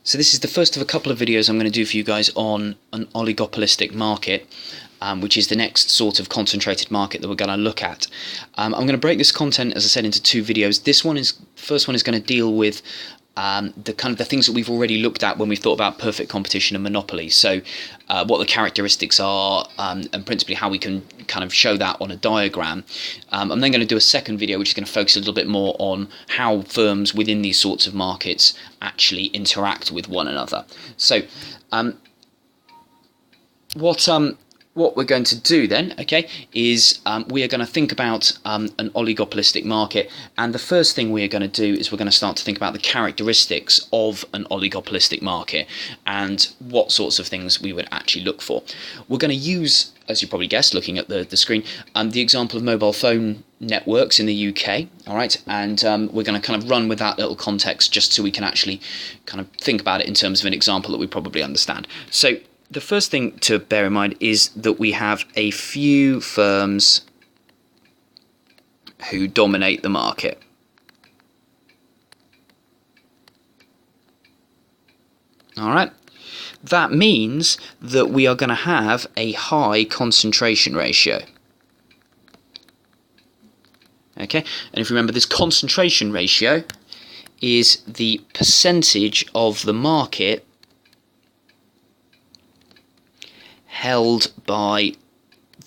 So this is the first of a couple of videos I'm going to do for you guys on an oligopolistic market, which is the next sort of concentrated market that we're going to look at. I'm going to break this content, as I said, into two videos. First one is going to deal with the things that we've already looked at when we've thought about perfect competition and monopoly. So what the characteristics are, and principally how we can kind of show that on a diagram. I'm then going to do a second video which is going to focus a little bit more on how firms within these sorts of markets actually interact with one another. So what we're going to do then, okay, is we are going to think about an oligopolistic market, and the first thing we are going to do is we're going to start to think about the characteristics of an oligopolistic market and what sorts of things we would actually look for. We're going to use, as you probably guessed, looking at the screen, the example of mobile phone networks in the UK, all right, and we're going to kind of run with that little context just so we can actually kind of think about it in terms of an example that we probably understand. So the first thing to bear in mind is that we have a few firms who dominate the market. All right. That means that we are going to have a high concentration ratio. Okay, and if you remember, this concentration ratio is the percentage of the market held by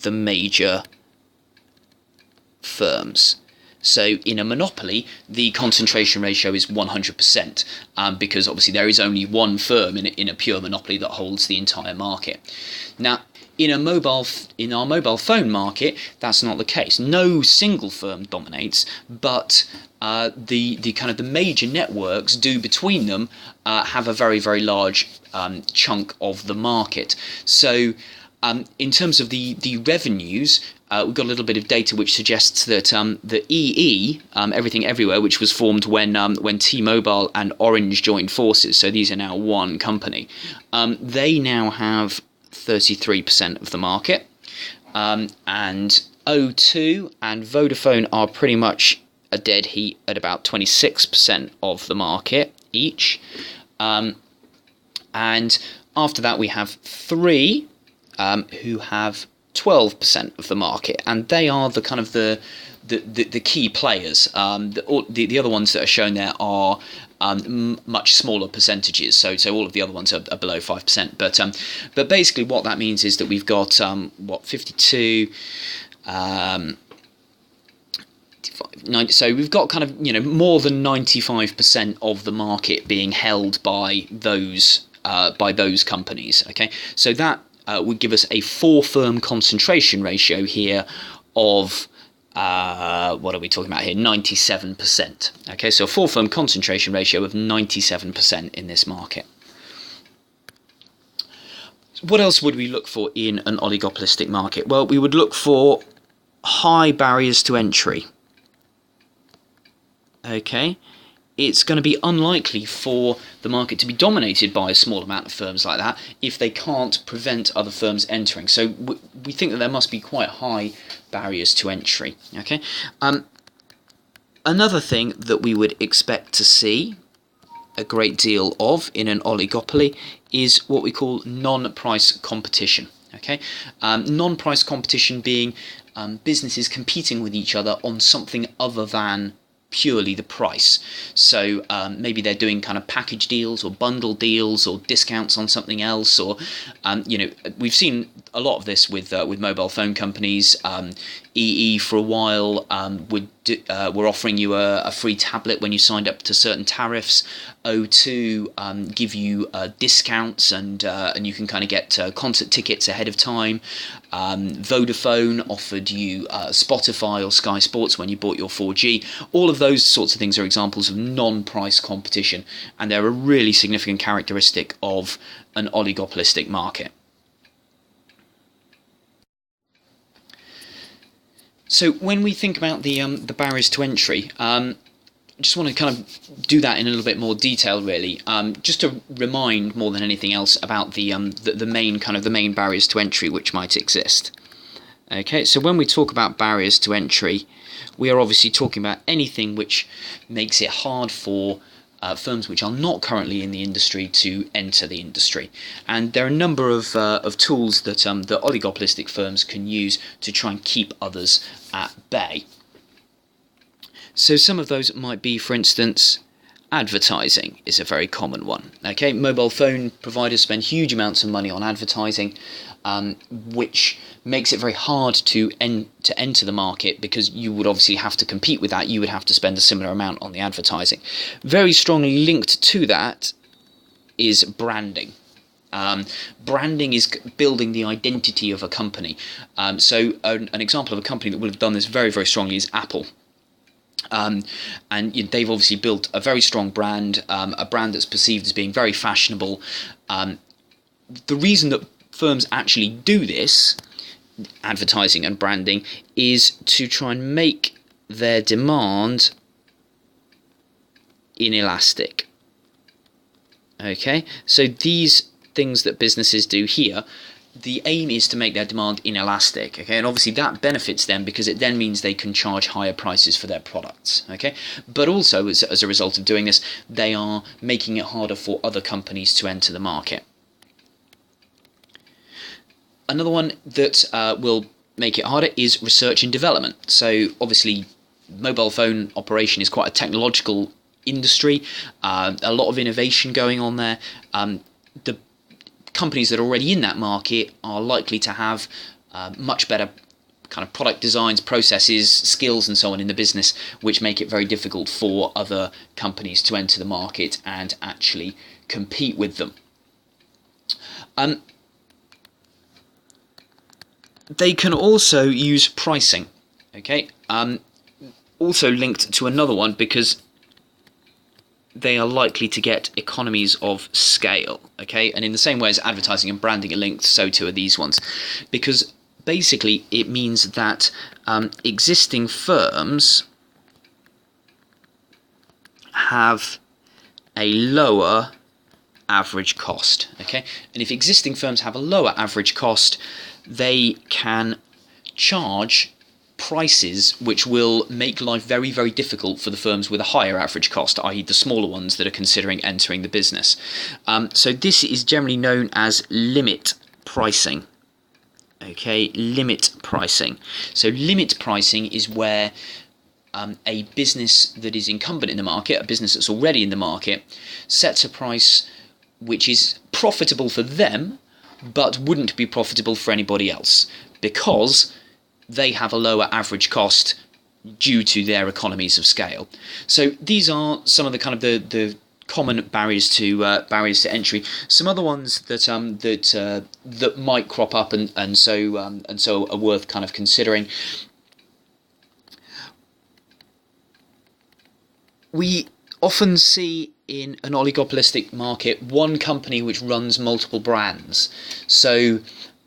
the major firms. So in a monopoly, the concentration ratio is 100%, because obviously there is only one firm in a pure monopoly that holds the entire market. Now, in our mobile phone market, that's not the case. No single firm dominates, but the major networks do between them have a very, very large chunk of the market. So in terms of the revenues, we've got a little bit of data which suggests that the EE, Everything Everywhere, which was formed when T-Mobile and Orange joined forces, so these are now one company, they now have 33% of the market, and O2 and Vodafone are pretty much a dead heat at about 26% of the market each, and after that we have three who have 12% of the market, and they are the kind of the key players. The other ones that are shown there are much smaller percentages, so all of the other ones are below 5%. But basically, what that means is that we've got 52. 90, so we've got kind of more than 95% of the market being held by those companies. Okay, so that would give us a 4-firm concentration ratio here of what are we talking about here? 97%. Okay, so a 4-firm concentration ratio of 97% in this market. What else would we look for in an oligopolistic market? Well, we would look for high barriers to entry. Okay, it's going to be unlikely for the market to be dominated by a small amount of firms like that if they can't prevent other firms entering. So we think that there must be quite high barriers to entry. Okay, another thing that we would expect to see a great deal of in an oligopoly is what we call non-price competition. Okay, non-price competition being businesses competing with each other on something other than purely the price. So maybe they're doing kind of package deals or bundle deals or discounts on something else, or we've seen a lot of this with mobile phone companies. EE for a while were offering you a free tablet when you signed up to certain tariffs. O2 give you discounts, and you can kind of get concert tickets ahead of time. Vodafone offered you Spotify or Sky Sports when you bought your 4G. All of those sorts of things are examples of non-price competition, and they're a really significant characteristic of an oligopolistic market. So when we think about the barriers to entry, I just want to kind of do that in a little bit more detail, really, just to remind more than anything else about the main barriers to entry which might exist. Okay, so when we talk about barriers to entry, we are obviously talking about anything which makes it hard for firms which are not currently in the industry to enter the industry. And there are a number of tools that the oligopolistic firms can use to try and keep others at bay. So some of those might be, for instance, advertising is a very common one. Okay, mobile phone providers spend huge amounts of money on advertising, which makes it very hard to enter the market, because you would obviously have to compete with that. You would have to spend a similar amount on the advertising. Very strongly linked to that is branding. Branding is building the identity of a company. So an example of a company that would have done this very, very strongly is Apple. And they've obviously built a very strong brand, a brand that's perceived as being very fashionable. The reason that firms actually do this, advertising and branding, is to try and make their demand inelastic. Okay, so these things that businesses do here, the aim is to make their demand inelastic, okay, and obviously that benefits them because it then means they can charge higher prices for their products, okay, but also as a result of doing this, they are making it harder for other companies to enter the market. Another one that will make it harder is research and development. So obviously mobile phone operation is quite a technological industry, a lot of innovation going on there. The companies that are already in that market are likely to have much better kind of product designs, processes, skills and so on in the business, which make it very difficult for other companies to enter the market and actually compete with them. They can also use pricing, okay, also linked to another one, because they are likely to get economies of scale, okay? And in the same way as advertising and branding are linked, so too are these ones. Because basically it means that existing firms have a lower average cost, okay? And if existing firms have a lower average cost, they can charge prices which will make life very, very difficult for the firms with a higher average cost, i.e. the smaller ones that are considering entering the business. So this is generally known as limit pricing. Okay, limit pricing. So limit pricing is where a business that is incumbent in the market, a business that's already in the market, sets a price which is profitable for them, but wouldn't be profitable for anybody else, because they have a lower average cost due to their economies of scale. So these are some of the kind of the common barriers to entry. Some other ones that that might crop up and so are worth kind of considering. We often see in an oligopolistic market one company which runs multiple brands. So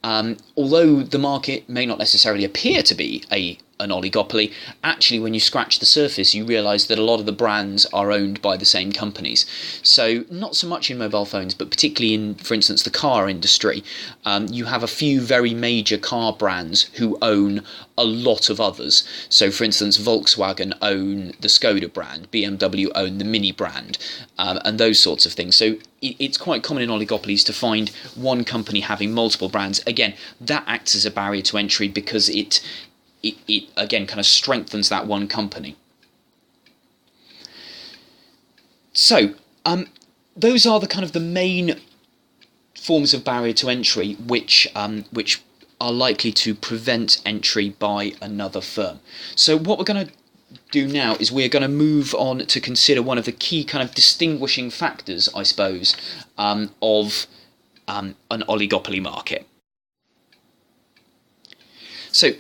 although the market may not necessarily appear to be an oligopoly, actually when you scratch the surface you realise that a lot of the brands are owned by the same companies. So not so much in mobile phones, but particularly in, for instance, the car industry, you have a few very major car brands who own a lot of others. So for instance, Volkswagen own the Skoda brand, BMW own the Mini brand, and those sorts of things. So it's quite common in oligopolies to find one company having multiple brands. Again, that acts as a barrier to entry because it again kind of strengthens that one company. So those are the kind of the main forms of barrier to entry which are likely to prevent entry by another firm. So what we're going to do now is we're going to move on to consider one of the key kind of distinguishing factors, I suppose, of an oligopoly market. So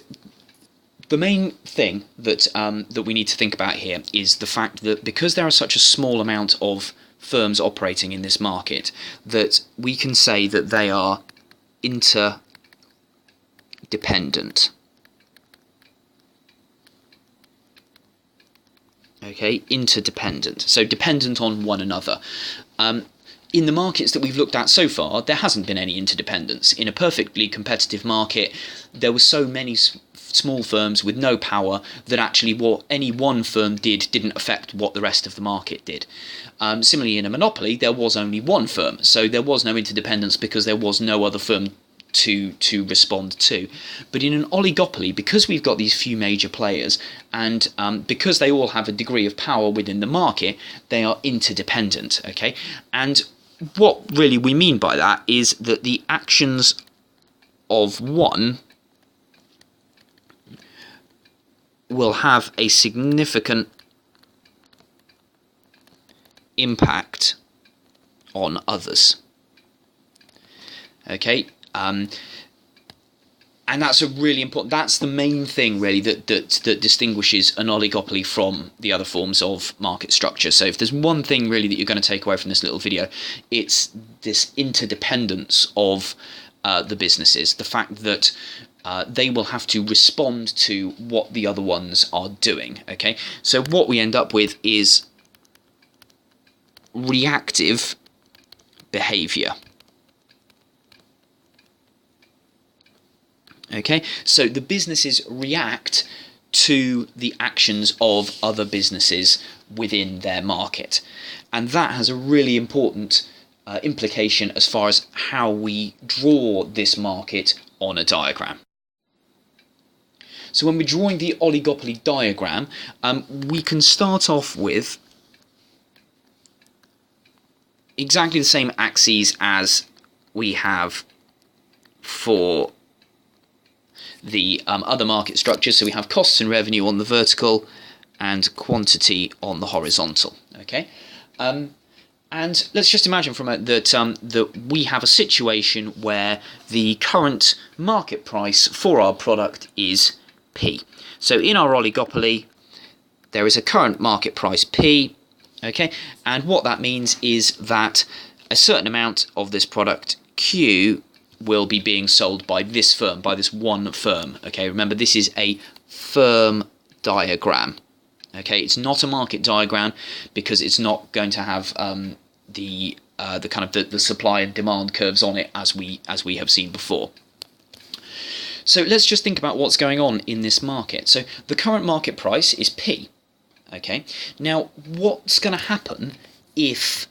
the main thing that that we need to think about here is the fact that because there are such a small amount of firms operating in this market, that we can say that they are interdependent. Okay, interdependent. So dependent on one another. In the markets that we've looked at so far, there hasn't been any interdependence. In a perfectly competitive market, there were so many small firms with no power, that actually what any one firm didn't affect what the rest of the market did. Similarly, in a monopoly, there was only one firm, so there was no interdependence because there was no other firm to respond to. But in an oligopoly, because we've got these few major players, and because they all have a degree of power within the market, they are interdependent, okay? And what really we mean by that is that the actions of one will have a significant impact on others, okay? And that's a really important, that's the main thing really that distinguishes an oligopoly from the other forms of market structure. So if there's one thing really that you're going to take away from this little video, it's this interdependence of the businesses, the fact that they will have to respond to what the other ones are doing, okay? So what we end up with is reactive behavior. Okay, so the businesses react to the actions of other businesses within their market, and that has a really important implication as far as how we draw this market on a diagram. So when we're drawing the oligopoly diagram, we can start off with exactly the same axes as we have for the other market structures. So we have costs and revenue on the vertical and quantity on the horizontal, okay? And let's just imagine for a moment that we have a situation where the current market price for our product is P. So in our oligopoly, there is a current market price P, okay? And what that means is that a certain amount of this product Q will be being sold by this firm, by this one firm, okay? Remember, this is a firm diagram, okay? It's not a market diagram because it's not going to have the supply and demand curves on it as we have seen before. So let's just think about what's going on in this market. So the current market price is P, okay? Now, what's going to happen if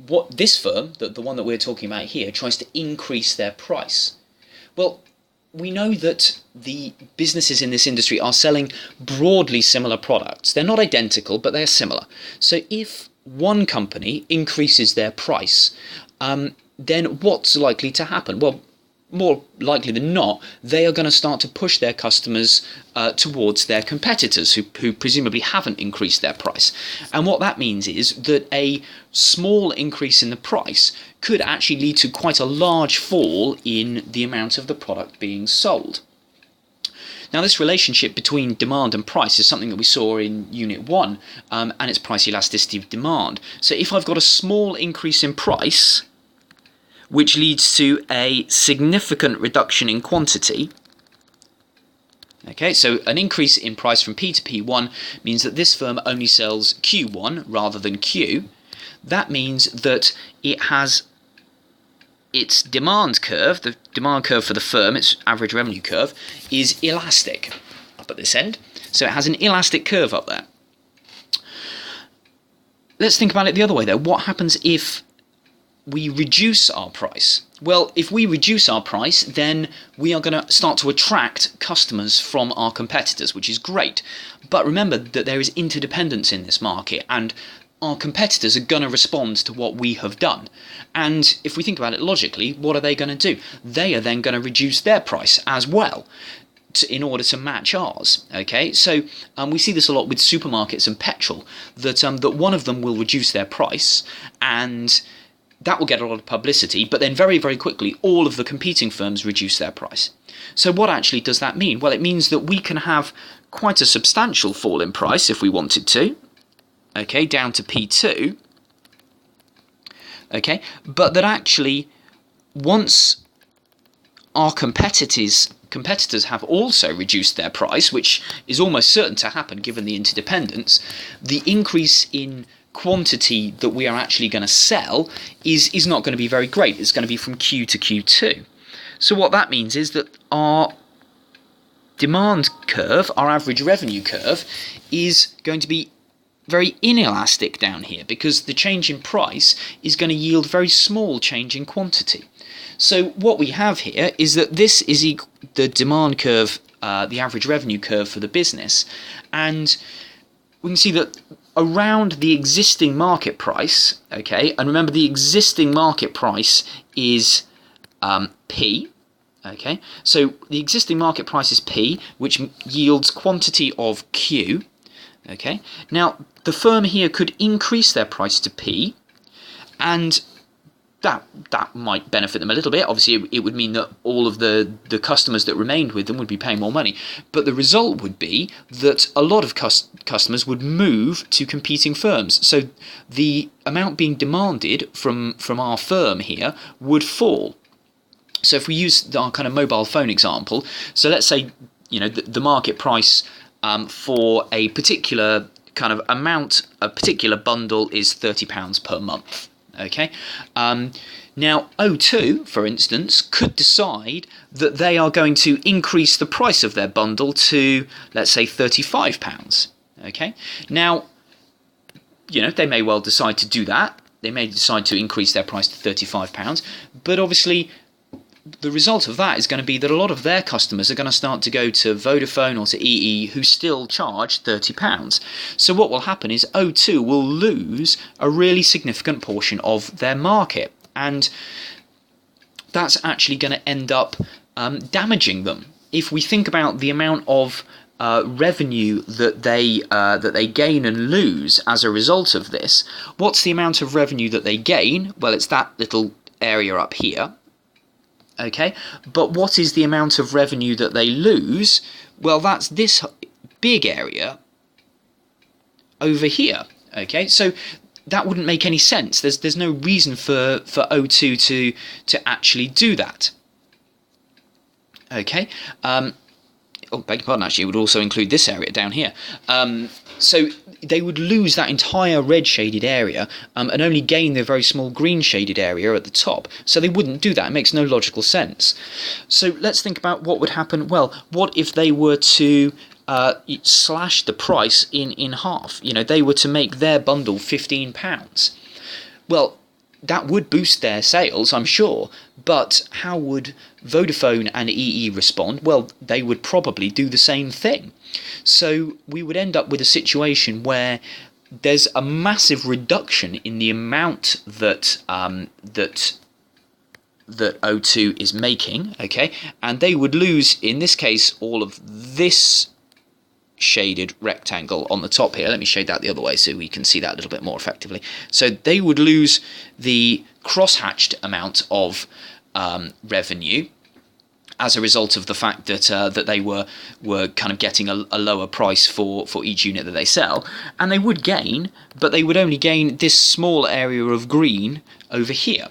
what this firm, the one that we're talking about here, tries to increase their price? Well, we know that the businesses in this industry are selling broadly similar products. They're not identical, but they're similar. So if one company increases their price, then what's likely to happen? Well, more likely than not, they are going to start to push their customers towards their competitors who presumably haven't increased their price. And what that means is that a small increase in the price could actually lead to quite a large fall in the amount of the product being sold. Now, this relationship between demand and price is something that we saw in Unit 1, and it's price elasticity of demand. So if I've got a small increase in price, which leads to a significant reduction in quantity. Okay, so an increase in price from P to P1 means that this firm only sells Q1 rather than Q. That means that it has its demand curve, the demand curve for the firm, its average revenue curve, is elastic up at this end. So it has an elastic curve up there. Let's think about it the other way though. What happens if we reduce our price? Well, if we reduce our price, then we are going to start to attract customers from our competitors, which is great. But remember that there is interdependence in this market, and our competitors are going to respond to what we have done. And if we think about it logically, what are they going to do? They are then going to reduce their price as well in order to match ours. Okay, so we see this a lot with supermarkets and petrol, that one of them will reduce their price, and that will get a lot of publicity, but then very, very quickly, all of the competing firms reduce their price. So what actually does that mean? Well, it means that we can have quite a substantial fall in price if we wanted to, okay, down to P2, okay, but that actually, once our competitors have also reduced their price, which is almost certain to happen given the interdependence, the increase in quantity that we are actually going to sell is not going to be very great. It's going to be from Q to Q2. So what that means is that our demand curve, our average revenue curve, is going to be very inelastic down here because the change in price is going to yield very small change in quantity. So what we have here is that this is the demand curve, the average revenue curve for the business, and we can see that around the existing market price, okay, and remember the existing market price is P, okay, so the existing market price is P, which yields quantity of Q, okay. Now, the firm here could increase their price to P, and that might benefit them a little bit. Obviously, it would mean that all of the customers that remained with them would be paying more money. But the result would be that a lot of customers would move to competing firms. So the amount being demanded from our firm here would fall. So if we use our kind of mobile phone example, so let's say, you know, the market price for a particular kind of amount, a particular bundle is £30 per month. Okay, now O2, for instance, could decide that they are going to increase the price of their bundle to, let's say, £35. Okay, now, you know, they may well decide to do that. They may decide to increase their price to £35, but obviously the result of that is going to be that a lot of their customers are going to start to go to Vodafone or to EE, who still charge £30. So what will happen is O2 will lose a really significant portion of their market, and that's actually going to end up damaging them. If we think about the amount of revenue that they gain and lose as a result of this, what's the amount of revenue that they gain? Well, it's that little area up here. Okay, but what is the amount of revenue that they lose? Well, that's this big area over here. Okay, so that wouldn't make any sense. There's no reason for O2 to actually do that. Okay, oh, beg your pardon, actually, it would also include this area down here. So they would lose that entire red shaded area and only gain the very small green shaded area at the top. So they wouldn't do that. It makes no logical sense. So let's think about what would happen. Well, what if they were to slash the price in half? You know, they were to make their bundle £15. Well, that would boost their sales, I'm sure, but how would Vodafone and EE respond? Well, they would probably do the same thing. So we would end up with a situation where there's a massive reduction in the amount that that O2 is making, okay, and they would lose, in this case, all of this shaded rectangle on the top here. Let me shade that the other way so we can see that a little bit more effectively. So they would lose the cross-hatched amount of revenue as a result of the fact that that they were kind of getting a lower price for each unit that they sell, and they would gain, but they would only gain this small area of green over here.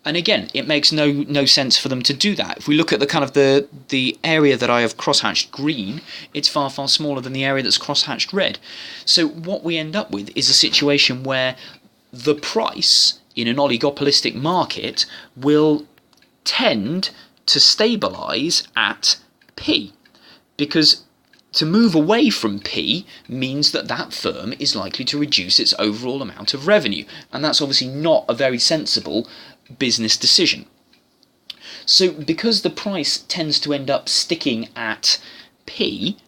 And again, it makes no sense for them to do that. If we look at the kind of the area that I have crosshatched green, it's far smaller than the area that's crosshatched red. So what we end up with is a situation where the price in an oligopolistic market will tend to stabilize at P, because to move away from P means that that firm is likely to reduce its overall amount of revenue, and that's obviously not a very sensible business decision. So because the price tends to end up sticking at P,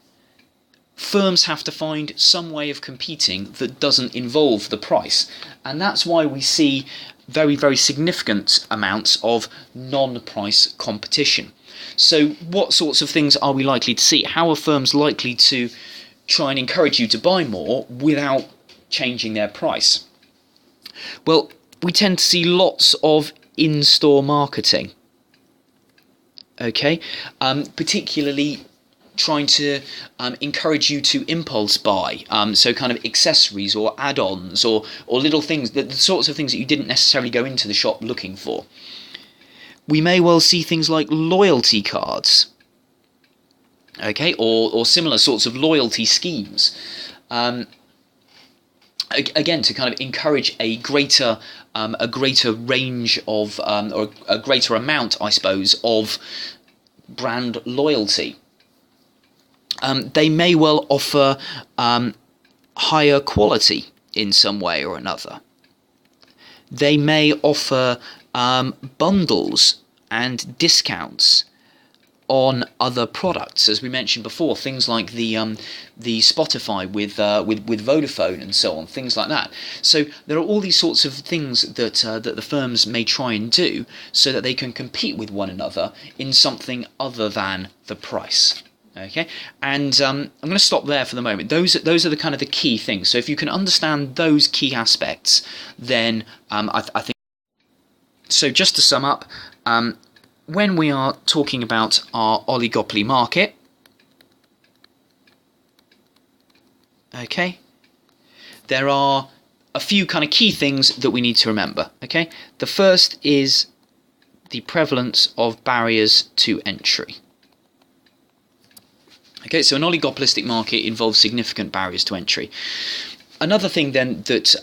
firms have to find some way of competing that doesn't involve the price, and that's why we see very significant amounts of non-price competition. So what sorts of things are we likely to see? How are firms likely to try and encourage you to buy more without changing their price? Well, we tend to see lots of in-store marketing, okay, particularly trying to encourage you to impulse buy, so kind of accessories or add-ons or little things, the sorts of things that you didn't necessarily go into the shop looking for. We may well see things like loyalty cards, okay, or similar sorts of loyalty schemes. Again, to kind of encourage a greater range of, or a greater amount, I suppose, of brand loyalty. They may well offer higher quality in some way or another. They may offer bundles and discounts on other products, as we mentioned before, things like the Spotify with Vodafone and so on, things like that. So there are all these sorts of things that that the firms may try and do so that they can compete with one another in something other than the price. Okay, and I'm going to stop there for the moment. Those are the kind of the key things. So if you can understand those key aspects, then I think. So just to sum up. When we are talking about our oligopoly market, okay, there are a few kind of key things that we need to remember, okay? The first is the prevalence of barriers to entry. Okay, so an oligopolistic market involves significant barriers to entry. Another thing then that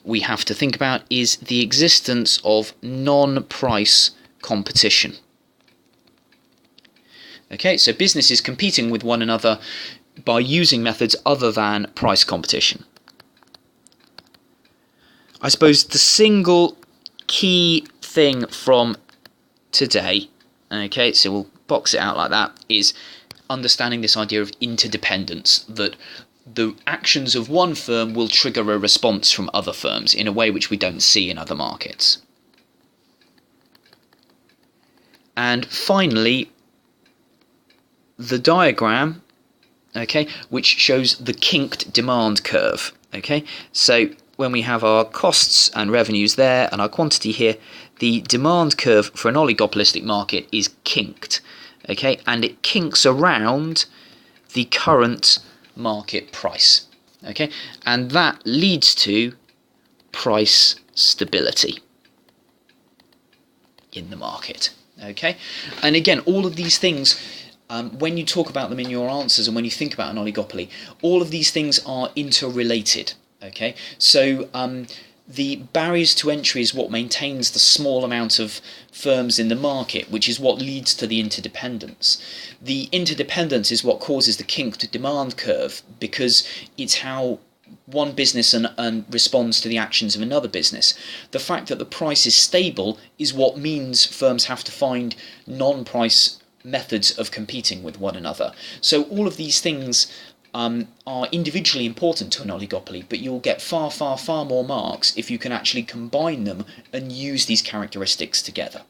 we have to think about is the existence of non-price competition. Okay, so businesses competing with one another by using methods other than price competition. I suppose the single key thing from today, okay, so we'll box it out like that, is understanding this idea of interdependence, that the actions of one firm will trigger a response from other firms in a way which we don't see in other markets. And finally, the diagram, okay, which shows the kinked demand curve. Okay, so when we have our costs and revenues there and our quantity here, the demand curve for an oligopolistic market is kinked. Okay, and it kinks around the current market price. Okay, and that leads to price stability in the market. Okay, and again, all of these things, when you talk about them in your answers and when you think about an oligopoly, all of these things are interrelated. Okay, so the barriers to entry is what maintains the small amount of firms in the market, which is what leads to the interdependence. The interdependence is what causes the kinked demand curve, because it's how one business and responds to the actions of another business. The fact that the price is stable is what means firms have to find non-price methods of competing with one another. So all of these things are individually important to an oligopoly, but you'll get far, far, far more marks if you can actually combine them and use these characteristics together.